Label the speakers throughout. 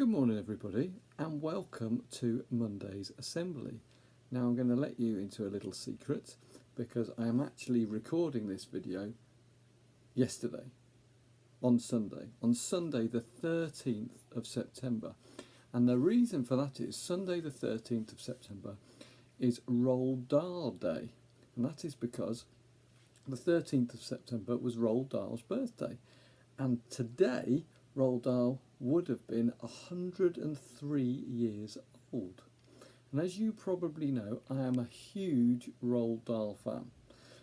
Speaker 1: Good morning everybody and welcome to Monday's Assembly. Now I'm going to let you into a little secret because I am actually recording this video yesterday on Sunday the 13th of September, and the reason for that is Sunday the 13th of September is Roald Dahl Day, and that is because the 13th of September was Roald Dahl's birthday, and today Roald Dahl would have been 103 years old. And as you probably know, I am a huge Roald Dahl fan.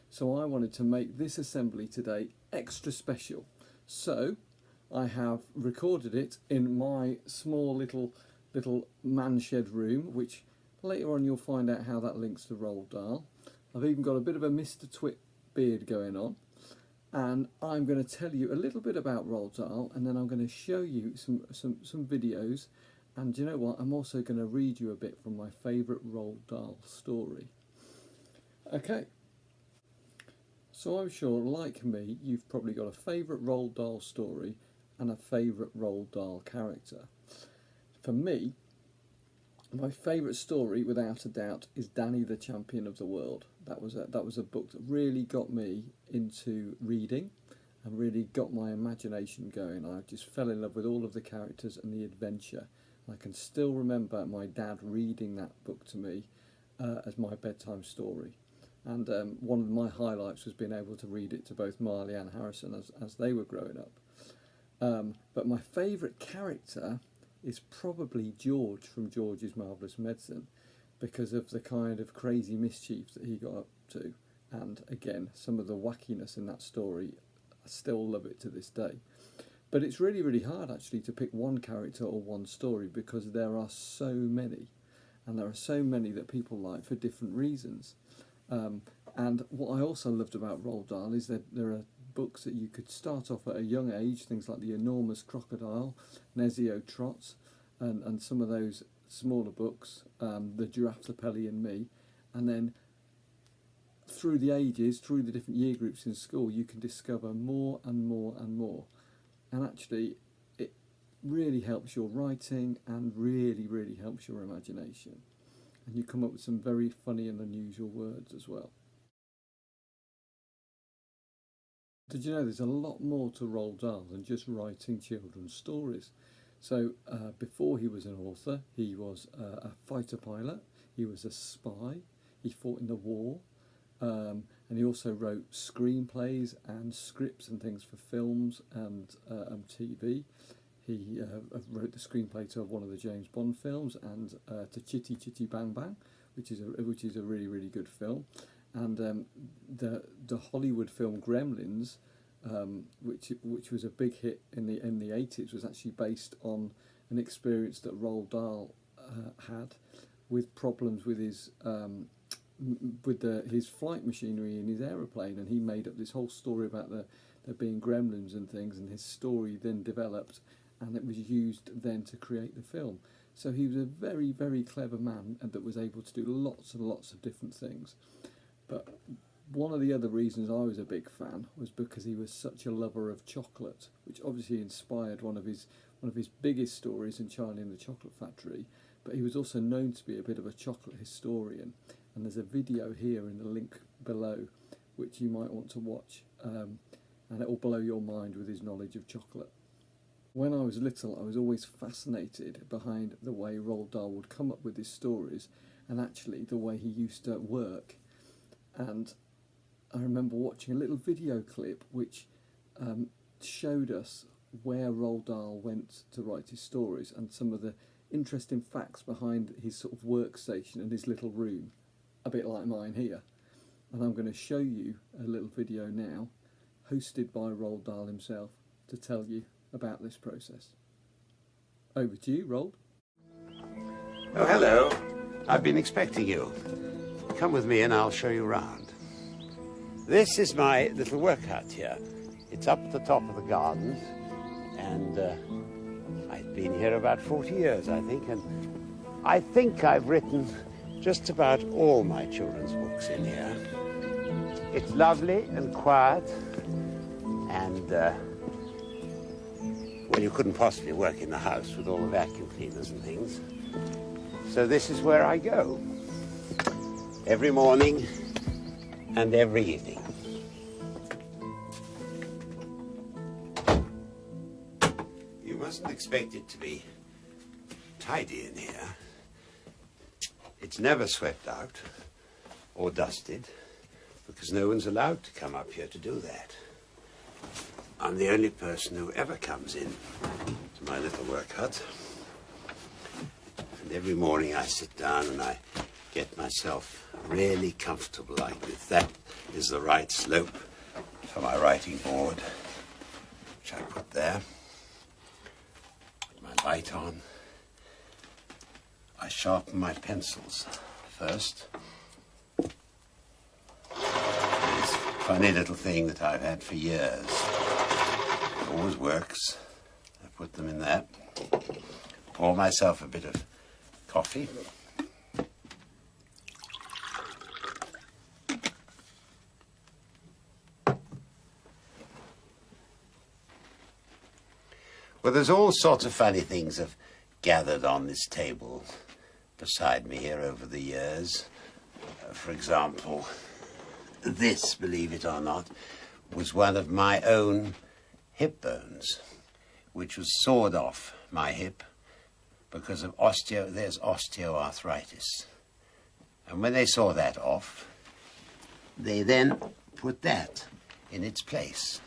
Speaker 1: So I wanted to make this assembly today extra special. So I have recorded it in my small little man shed room, which later on you'll find out how that links to Roald Dahl. I've even got a bit of a Mr. Twit beard going on. And I'm going to tell you a little bit about Roald Dahl, and then I'm going to show you some videos, and you know what, I'm also going to read you a bit from my favourite Roald Dahl story. Okay, so I'm sure, like me, you've probably got a favourite Roald Dahl story and a favourite Roald Dahl character. For me, my favourite story, without a doubt, is Danny the Champion of the World. That was a book that really got me into reading and really got my imagination going. I just fell in love with all of the characters and the adventure. I can still remember my dad reading that book to me as my bedtime story. And one of my highlights was being able to read it to both Marley and Harrison as they were growing up. But my favourite character is probably George from George's Marvellous Medicine, because of the kind of crazy mischief that he got up to, and again some of the wackiness in that story. I still love it to this day. But it's really, really hard actually to pick one character or one story, because there are so many, and there are so many that people like for different reasons. And what I also loved about Roald Dahl is that there are books that you could start off at a young age, things like The Enormous Crocodile, Nezio Trots, and some of those smaller books, The Giraffe, the Pelly and Me, and then through the ages, through the different year groups in school, you can discover more and more and more. And actually it really helps your writing and really, really helps your imagination. And you come up with some very funny and unusual words as well. Did you know there's a lot more to Roald Dahl than just writing children's stories? So before he was an author, he was a fighter pilot, he was a spy, he fought in the war, and he also wrote screenplays and scripts and things for films and TV. He wrote the screenplay to one of the James Bond films and to Chitty Chitty Bang Bang, which is a really, really good film. And the Hollywood film Gremlins, which was a big hit in the 80s, was actually based on an experience that Roald Dahl had with problems with his his flight machinery in his aeroplane, and he made up this whole story about there being gremlins and things, and his story then developed, and it was used then to create the film. So he was a very, very clever man, and that was able to do lots and lots of different things. But one of the other reasons I was a big fan was because he was such a lover of chocolate, which obviously inspired one of his biggest stories in Charlie and the Chocolate Factory. But he was also known to be a bit of a chocolate historian, and there's a video here in the link below which you might want to watch, and it will blow your mind with his knowledge of chocolate. When I was little, I was always fascinated behind the way Roald Dahl would come up with his stories, and actually the way he used to work. And I remember watching a little video clip which showed us where Roald Dahl went to write his stories, and some of the interesting facts behind his sort of workstation and his little room, a bit like mine here. And I'm going to show you a little video now, hosted by Roald Dahl himself, to tell you about this process. Over to you, Roald.
Speaker 2: Oh, hello. I've been expecting you. Come with me and I'll show you around. This is my little work hut here. It's up at the top of the gardens, and I've been here about 40 years, I think, and I think I've written just about all my children's books in here. It's lovely and quiet, and Well, you couldn't possibly work in the house with all the vacuum cleaners and things. So this is where I go. Every morning and every evening. You mustn't expect it to be tidy in here. It's never swept out or dusted because no one's allowed to come up here to do that. I'm the only person who ever comes in to my little work hut. And every morning I sit down and I get myself really comfortable like this. That is the right slope for my writing board, which I put there. Put my light on. I sharpen my pencils first. This funny little thing that I've had for years. It always works. I put them in there. Pour myself a bit of coffee. Well, there's all sorts of funny things have gathered on this table beside me here over the years. For example, this, believe it or not, was one of my own hip bones, which was sawed off my hip because of there's osteoarthritis. And when they saw that off, they then put that in its place.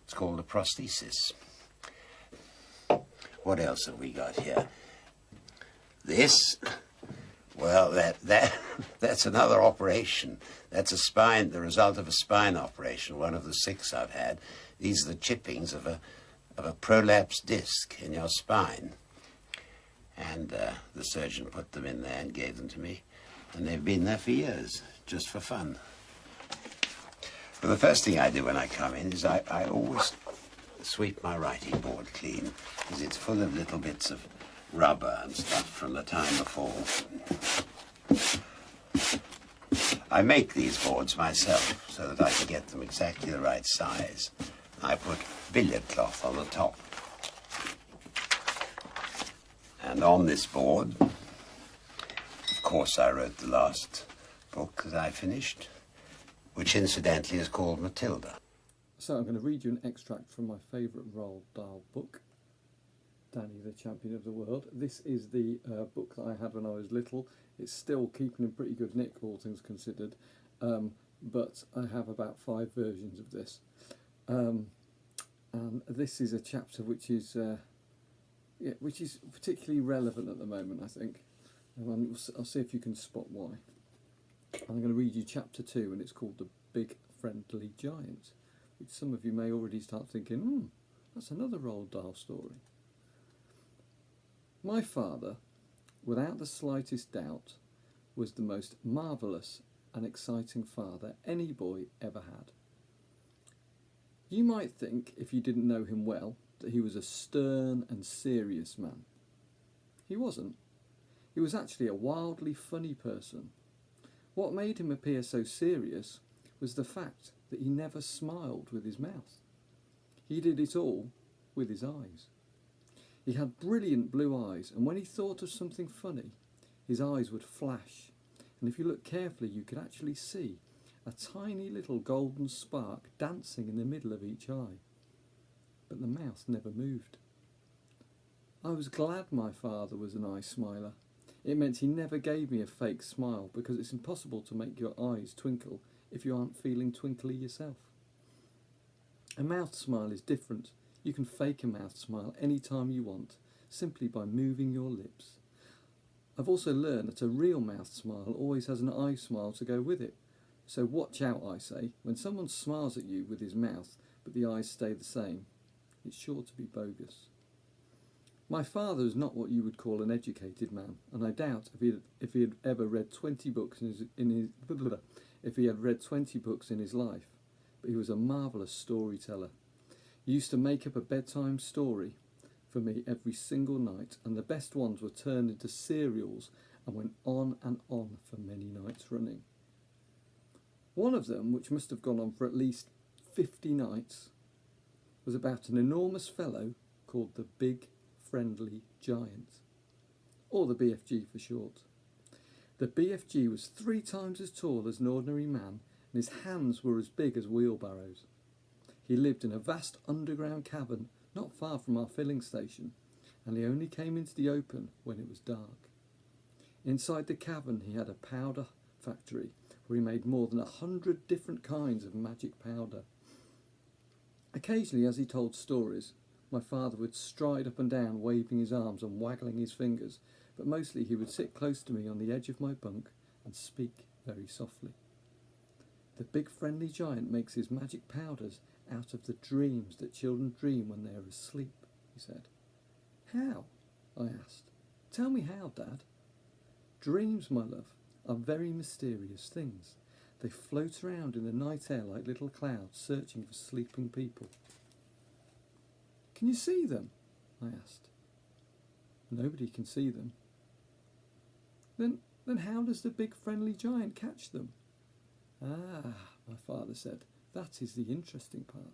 Speaker 2: It's called a prosthesis. What else have we got here? This, well, that's another operation. That's the result of a spine operation, one of the 6 I've had. These are the chippings of a prolapsed disc in your spine. And the surgeon put them in there and gave them to me. And they've been there for years, just for fun. But the first thing I do when I come in is I always sweep my writing board clean, because it's full of little bits of rubber and stuff from the time before. I make these boards myself so that I can get them exactly the right size. I put billiard cloth on the top. And on this board, of course, I wrote the last book that I finished, which incidentally is called Matilda.
Speaker 1: So I'm going to read you an extract from my favourite Roald Dahl book, Danny the Champion of the World. This is the book that I had when I was little. It's still keeping in pretty good nick, all things considered, but I have about 5 versions of this. And this is a chapter which is particularly relevant at the moment, I think. And I'll see if you can spot why. I'm going to read you chapter 2, and it's called The Big Friendly Giant, which some of you may already start thinking, that's another Roald Dahl story. My father, without the slightest doubt, was the most marvellous and exciting father any boy ever had. You might think, if you didn't know him well, that he was a stern and serious man. He wasn't. He was actually a wildly funny person. What made him appear so serious was the fact that he never smiled with his mouth. He did it all with his eyes. He had brilliant blue eyes, and when he thought of something funny, his eyes would flash, and if you look carefully you could actually see a tiny little golden spark dancing in the middle of each eye. But the mouth never moved. I was glad my father was an eye smiler. It meant he never gave me a fake smile, because it's impossible to make your eyes twinkle if you aren't feeling twinkly yourself. A mouth smile is different. You can fake a mouth smile any time you want, simply by moving your lips. I've also learned that a real mouth smile always has an eye smile to go with it. So watch out, I say. When someone smiles at you with his mouth, but the eyes stay the same, it's sure to be bogus. My father is not what you would call an educated man, and I doubt if he had ever read 20 books if he had read 20 books in his life. But he was a marvellous storyteller. He used to make up a bedtime story for me every single night, and the best ones were turned into serials and went on and on for many nights running. One of them, which must have gone on for at least 50 nights, was about an enormous fellow called the Big Friendly Giant, or the BFG for short. The BFG was 3 times as tall as an ordinary man, and his hands were as big as wheelbarrows. He lived in a vast underground cavern not far from our filling station, and he only came into the open when it was dark. Inside the cavern he had a powder factory where he made more than 100 different kinds of magic powder. Occasionally, as he told stories, my father would stride up and down, waving his arms and waggling his fingers, but mostly he would sit close to me on the edge of my bunk and speak very softly. The Big Friendly Giant makes his magic powders out of the dreams that children dream when they are asleep, he said. How? I asked. Tell me how, Dad. Dreams, my love, are very mysterious things. They float around in the night air like little clouds searching for sleeping people. Can you see them? I asked. Nobody can see them. Then how does the Big Friendly Giant catch them? Ah, my father said, that is the interesting part.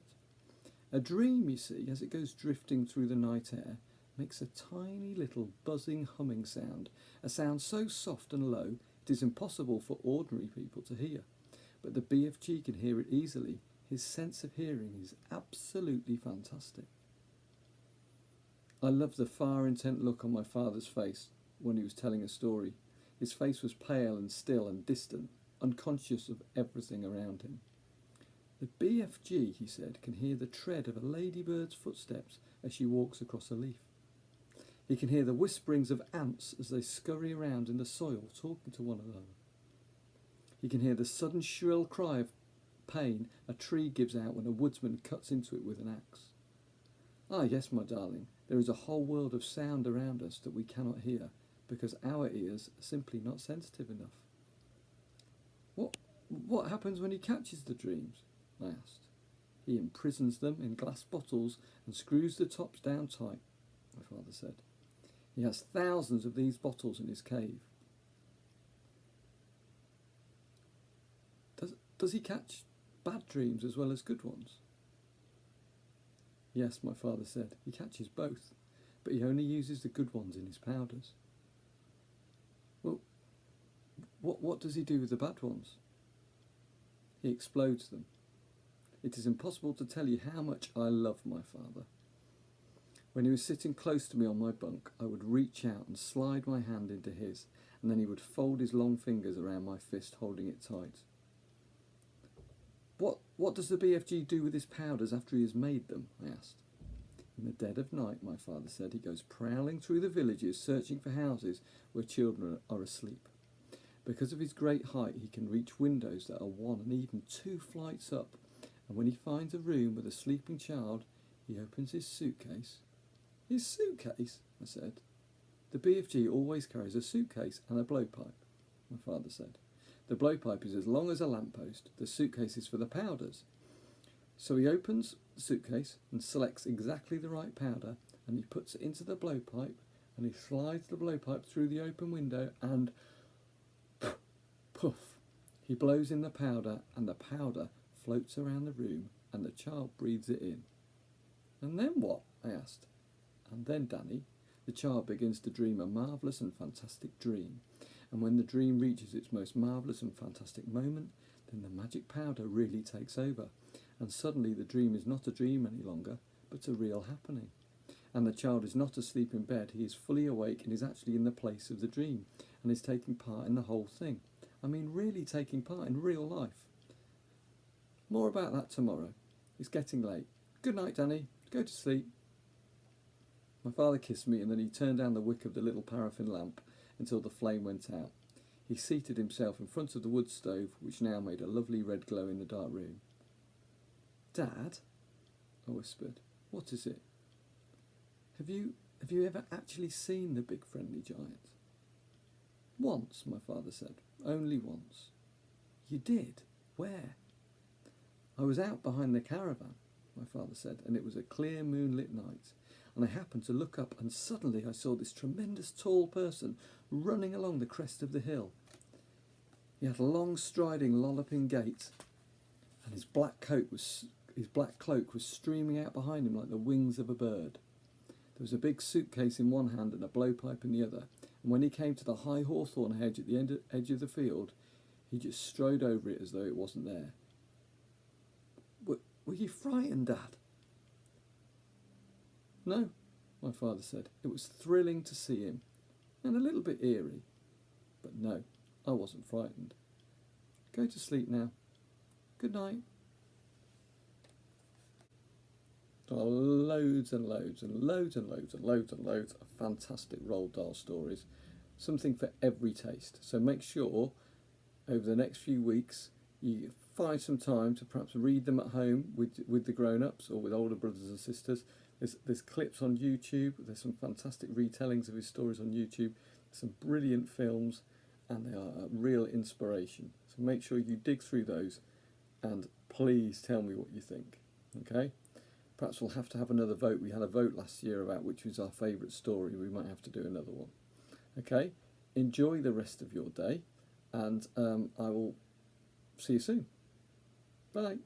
Speaker 1: A dream, you see, as it goes drifting through the night air, makes a tiny little buzzing humming sound, a sound so soft and low it is impossible for ordinary people to hear. But the BFG can hear it easily. His sense of hearing is absolutely fantastic. I loved the far intent look on my father's face when he was telling a story. His face was pale and still and distant, unconscious of everything around him. The BFG, he said, can hear the tread of a ladybird's footsteps as she walks across a leaf. He can hear the whisperings of ants as they scurry around in the soil, talking to one another. He can hear the sudden shrill cry of pain a tree gives out when a woodsman cuts into it with an axe. Ah, yes, my darling, there is a whole world of sound around us that we cannot hear, because our ears are simply not sensitive enough. What happens when he catches the dreams? I asked. He imprisons them in glass bottles and screws the tops down tight, my father said. He has thousands of these bottles in his cave. Does he catch bad dreams as well as good ones? Yes, my father said, he catches both, but he only uses the good ones in his powders. Well, what does he do with the bad ones? He explodes them. It is impossible to tell you how much I love my father. When he was sitting close to me on my bunk, I would reach out and slide my hand into his, and then he would fold his long fingers around my fist, holding it tight. What does the BFG do with his powders after he has made them? I asked. In the dead of night, my father said, he goes prowling through the villages, searching for houses where children are asleep. Because of his great height, he can reach windows that are 1 and even 2 flights up, and when he finds a room with a sleeping child, he opens his suitcase. His suitcase? I said. The BFG always carries a suitcase and a blowpipe, my father said. The blowpipe is as long as a lamppost. The suitcase is for the powders. So he opens the suitcase and selects exactly the right powder, and he puts it into the blowpipe, and he slides the blowpipe through the open window, and puff, he blows in the powder, and the powder floats around the room, and the child breathes it in. And then what? I asked. And then, Danny, the child begins to dream a marvellous and fantastic dream. And when the dream reaches its most marvellous and fantastic moment, then the magic powder really takes over. And suddenly the dream is not a dream any longer, but a real happening. And the child is not asleep in bed, he is fully awake and is actually in the place of the dream, and is taking part in the whole thing. I mean, really taking part in real life. More about that tomorrow. It's getting late. Good night, Danny. Go to sleep. My father kissed me, and then he turned down the wick of the little paraffin lamp until the flame went out. He seated himself in front of the wood stove, which now made a lovely red glow in the dark room. Dad, I whispered, what is it? Have you ever actually seen the Big Friendly Giant? Once, my father said. Only once. You did? Where? I was out behind the caravan, my father said, and it was a clear moonlit night. And I happened to look up, and suddenly I saw this tremendous tall person running along the crest of the hill. He had a long striding, lolloping gait, and his black cloak was streaming out behind him like the wings of a bird. There was a big suitcase in one hand and a blowpipe in the other, and when he came to the high hawthorn hedge at the edge of the field, he just strode over it as though it wasn't there. Were you frightened, Dad? No, my father said. It was thrilling to see him, and a little bit eerie. But no, I wasn't frightened. Go to sleep now. Good night. There are loads and loads and loads and loads and loads and loads of fantastic Roald Dahl stories. Something for every taste. So make sure over the next few weeks you find some time to perhaps read them at home with the grown-ups or with older brothers and sisters. There's clips on YouTube. There's some fantastic retellings of his stories on YouTube. Some brilliant films, and they are a real inspiration. So make sure you dig through those and please tell me what you think. Okay? Perhaps we'll have to have another vote. We had a vote last year about which was our favourite story. We might have to do another one. Okay? Enjoy the rest of your day, and I will see you soon. Bye.